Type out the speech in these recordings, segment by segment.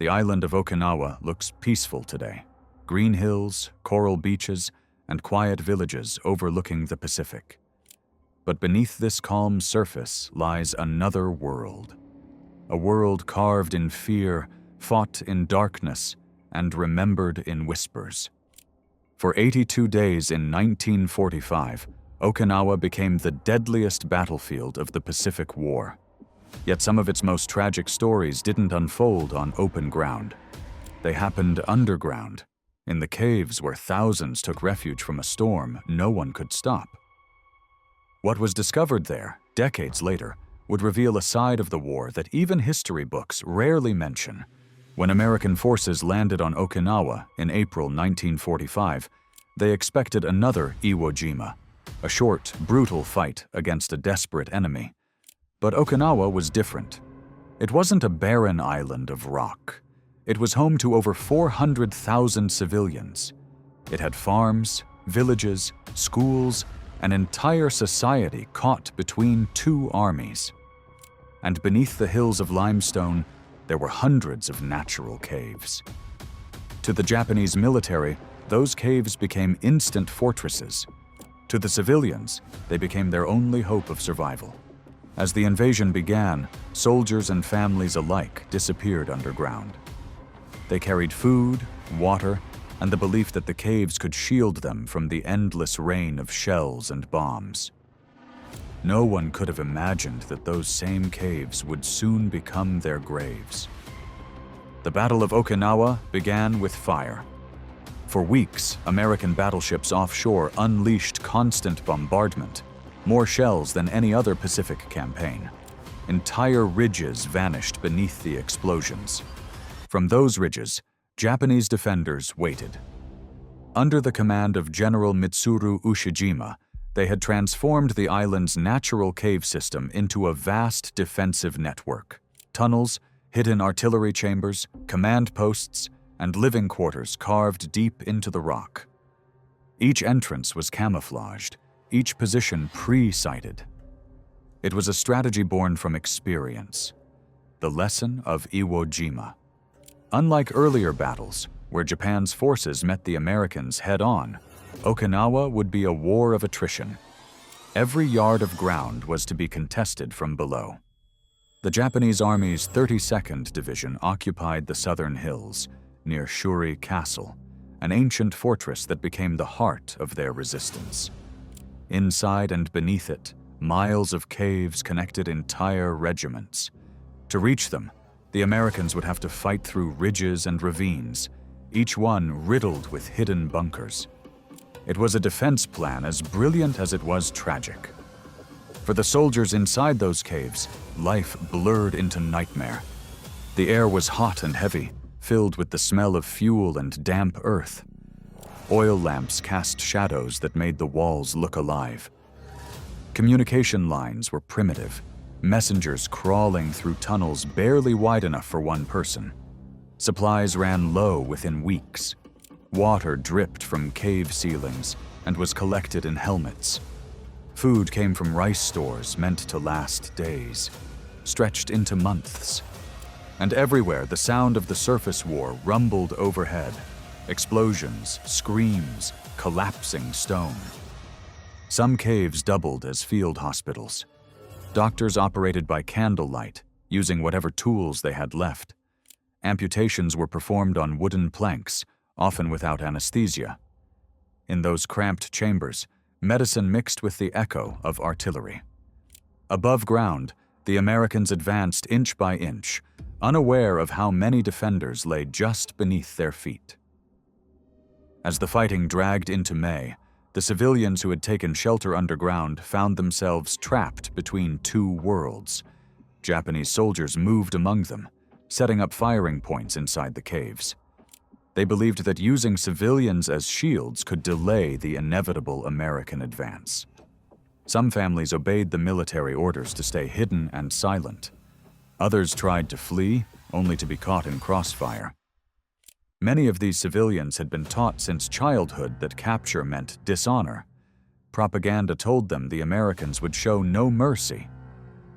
The island of Okinawa looks peaceful today. Green hills, coral beaches, and quiet villages overlooking the Pacific. But beneath this calm surface lies another world. A world carved in fear, fought in darkness, and remembered in whispers. For 82 days in 1945, Okinawa became the deadliest battlefield of the Pacific War. Yet some of its most tragic stories didn't unfold on open ground. They happened underground, in the caves where thousands took refuge from a storm no one could stop. What was discovered there, decades later, would reveal a side of the war that even history books rarely mention. When American forces landed on Okinawa in April 1945, they expected another Iwo Jima, a short, brutal fight against a desperate enemy. But Okinawa was different. It wasn't a barren island of rock. It was home to over 400,000 civilians. It had farms, villages, schools, an entire society caught between two armies. And beneath the hills of limestone, there were hundreds of natural caves. To the Japanese military, those caves became instant fortresses. To the civilians, they became their only hope of survival. As the invasion began, soldiers and families alike disappeared underground. They carried food, water, and the belief that the caves could shield them from the endless rain of shells and bombs. No one could have imagined that those same caves would soon become their graves. The Battle of Okinawa began with fire. For weeks, American battleships offshore unleashed constant bombardment, more shells than any other Pacific campaign. Entire ridges vanished beneath the explosions. From those ridges, Japanese defenders waited. Under the command of General Mitsuru Ushijima, they had transformed the island's natural cave system into a vast defensive network. Tunnels, hidden artillery chambers, command posts, and living quarters carved deep into the rock. Each entrance was camouflaged, each position pre-sighted. It was a strategy born from experience, the lesson of Iwo Jima. Unlike earlier battles, where Japan's forces met the Americans head-on, Okinawa would be a war of attrition. Every yard of ground was to be contested from below. The Japanese Army's 32nd Division occupied the southern hills, near Shuri Castle, an ancient fortress that became the heart of their resistance. Inside and beneath it, miles of caves connected entire regiments. To reach them, the Americans would have to fight through ridges and ravines, each one riddled with hidden bunkers. It was a defense plan as brilliant as it was tragic. For the soldiers inside those caves, life blurred into nightmare. The air was hot and heavy, filled with the smell of fuel and damp earth. Oil lamps cast shadows that made the walls look alive. Communication lines were primitive, messengers crawling through tunnels barely wide enough for one person. Supplies ran low within weeks. Water dripped from cave ceilings and was collected in helmets. Food came from rice stores meant to last days, stretched into months. And everywhere, the sound of the surface war rumbled overhead. Explosions, screams, collapsing stone. Some caves doubled as field hospitals. Doctors operated by candlelight, using whatever tools they had left. Amputations were performed on wooden planks, often without anesthesia. In those cramped chambers, medicine mixed with the echo of artillery. Above ground, the Americans advanced inch by inch, unaware of how many defenders lay just beneath their feet. As the fighting dragged into May, the civilians who had taken shelter underground found themselves trapped between two worlds. Japanese soldiers moved among them, setting up firing points inside the caves. They believed that using civilians as shields could delay the inevitable American advance. Some families obeyed the military orders to stay hidden and silent. Others tried to flee, only to be caught in crossfire. Many of these civilians had been taught since childhood that capture meant dishonor. Propaganda told them the Americans would show no mercy.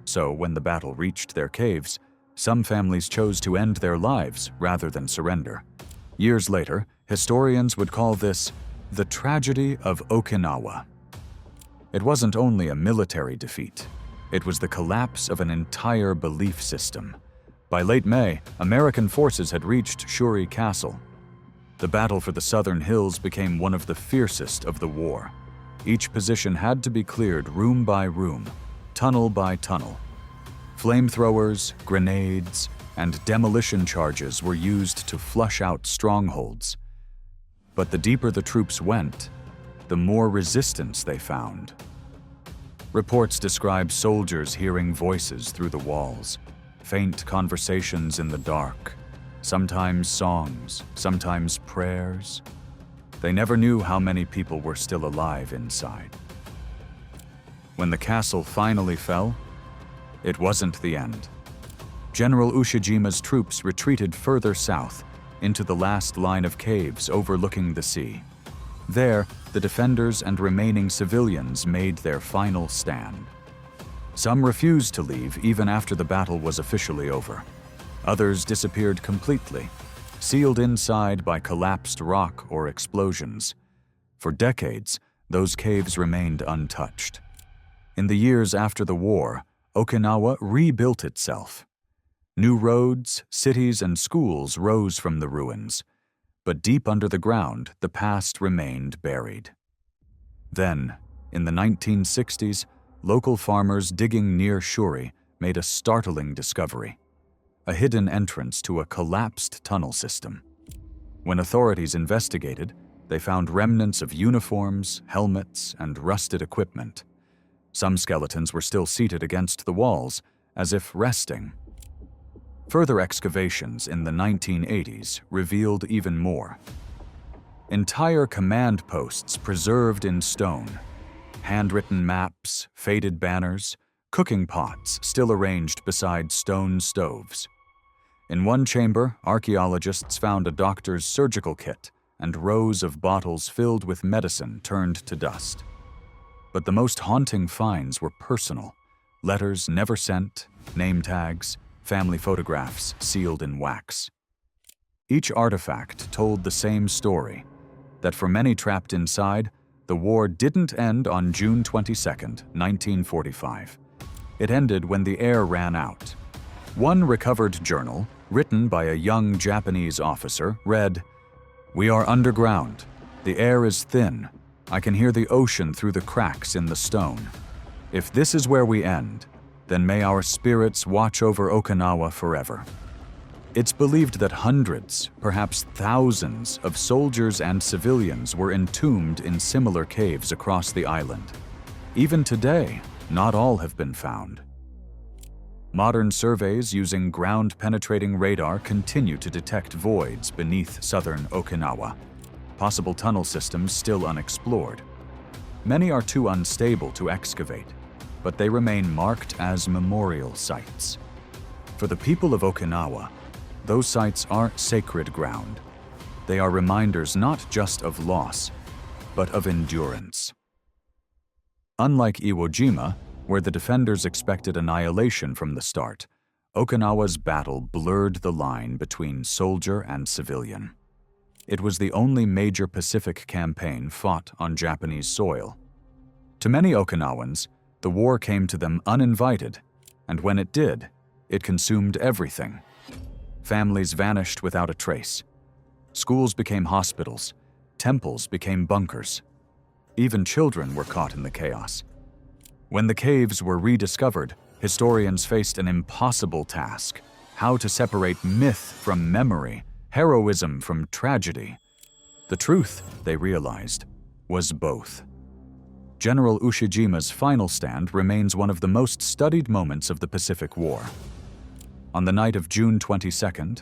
So when the battle reached their caves, Some families chose to end their lives rather than surrender. Years later, historians would call this the tragedy of Okinawa. It wasn't only a military defeat. It was the collapse of an entire belief system. By late May, American forces had reached Shuri Castle. The battle for the southern hills became one of the fiercest of the war. Each position had to be cleared room by room, tunnel by tunnel. Flamethrowers, grenades, and demolition charges were used to flush out strongholds. But the deeper the troops went, the more resistance they found. Reports describe soldiers hearing voices through the walls, faint conversations in the dark, sometimes songs, sometimes prayers. They never knew how many people were still alive inside. When the castle finally fell, it wasn't the end. General Ushijima's troops retreated further south into the last line of caves overlooking the sea. There, the defenders and remaining civilians made their final stand. Some refused to leave even after the battle was officially over. Others disappeared completely, sealed inside by collapsed rock or explosions. For decades, those caves remained untouched. In the years after the war, Okinawa rebuilt itself. New roads, cities, and schools rose from the ruins, but deep under the ground, the past remained buried. Then, in the 1960s, local farmers digging near Shuri made a startling discovery: a hidden entrance to a collapsed tunnel system. When authorities investigated, they found remnants of uniforms, helmets, and rusted equipment. Some skeletons were still seated against the walls, as if resting. Further excavations in the 1980s revealed even more. Entire command posts preserved in stone, handwritten maps, faded banners, cooking pots still arranged beside stone stoves. In one chamber, archaeologists found a doctor's surgical kit and rows of bottles filled with medicine turned to dust. But the most haunting finds were personal: letters never sent, name tags, family photographs sealed in wax. Each artifact told the same story: that for many trapped inside, the war didn't end on June 22, 1945. It ended when the air ran out. One recovered journal, written by a young Japanese officer, read, "We are underground. The air is thin. I can hear the ocean through the cracks in the stone. If this is where we end, then may our spirits watch over Okinawa forever." It's believed that hundreds, perhaps thousands, of soldiers and civilians were entombed in similar caves across the island. Even today, not all have been found. Modern surveys using ground-penetrating radar continue to detect voids beneath southern Okinawa, possible tunnel systems still unexplored. Many are too unstable to excavate, but they remain marked as memorial sites. For the people of Okinawa, those sites aren't sacred ground. They are reminders not just of loss, but of endurance. Unlike Iwo Jima, where the defenders expected annihilation from the start, Okinawa's battle blurred the line between soldier and civilian. It was the only major Pacific campaign fought on Japanese soil. To many Okinawans, the war came to them uninvited, and when it did, it consumed everything. Families vanished without a trace. Schools became hospitals. Temples became bunkers. Even children were caught in the chaos. When the caves were rediscovered, historians faced an impossible task: how to separate myth from memory, heroism from tragedy. The truth, they realized, was both. General Ushijima's final stand remains one of the most studied moments of the Pacific War. On the night of June 22,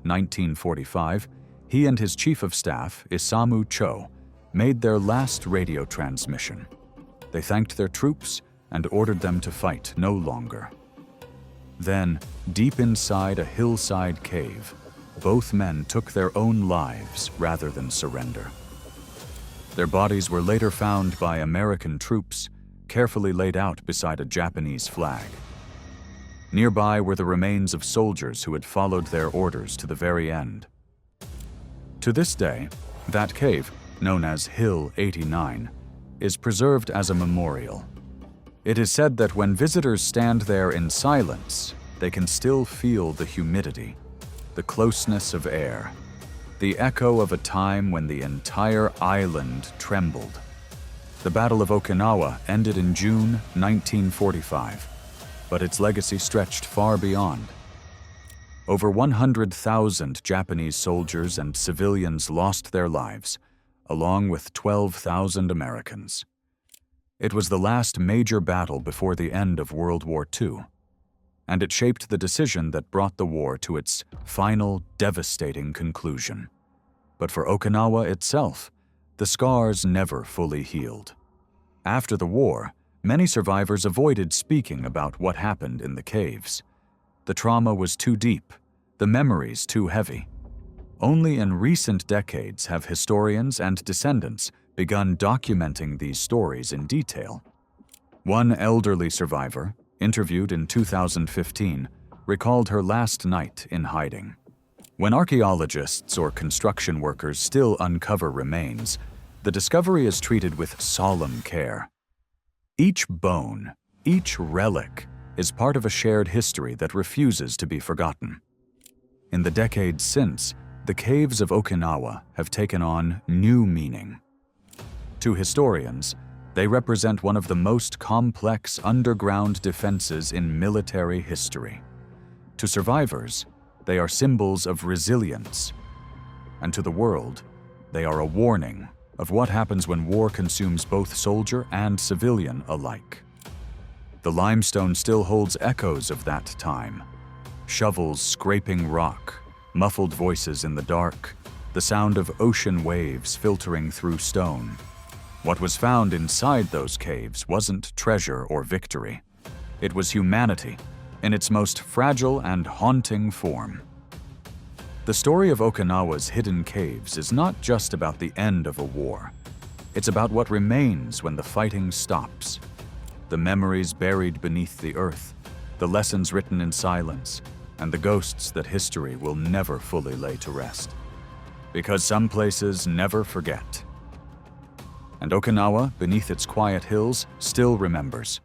1945, he and his chief of staff, Isamu Cho, made their last radio transmission. They thanked their troops and ordered them to fight no longer. Then, deep inside a hillside cave, both men took their own lives rather than surrender. Their bodies were later found by American troops, carefully laid out beside a Japanese flag. Nearby were the remains of soldiers who had followed their orders to the very end. To this day, that cave, known as Hill 89, is preserved as a memorial. It is said that when visitors stand there in silence, they can still feel the humidity, the closeness of air, the echo of a time when the entire island trembled. The Battle of Okinawa ended in June 1945, but its legacy stretched far beyond. Over 100,000 Japanese soldiers and civilians lost their lives, along with 12,000 Americans. It was the last major battle before the end of World War II, and it shaped the decision that brought the war to its final, devastating conclusion. But for Okinawa itself, the scars never fully healed. After the war, many survivors avoided speaking about what happened in the caves. The trauma was too deep, the memories too heavy. Only in recent decades have historians and descendants begun documenting these stories in detail. One elderly survivor, interviewed in 2015, recalled her last night in hiding. When archaeologists or construction workers still uncover remains, the discovery is treated with solemn care. Each bone, each relic, is part of a shared history that refuses to be forgotten. In the decades since, the caves of Okinawa have taken on new meaning. To historians, they represent one of the most complex underground defenses in military history. To survivors, they are symbols of resilience. And to the world, they are a warning of what happens when war consumes both soldier and civilian alike. The limestone still holds echoes of that time. Shovels scraping rock, muffled voices in the dark, the sound of ocean waves filtering through stone. What was found inside those caves wasn't treasure or victory. It was humanity, in its most fragile and haunting form. The story of Okinawa's hidden caves is not just about the end of a war. It's about what remains when the fighting stops. The memories buried beneath the earth, the lessons written in silence, and the ghosts that history will never fully lay to rest. Because some places never forget. And Okinawa, beneath its quiet hills, still remembers.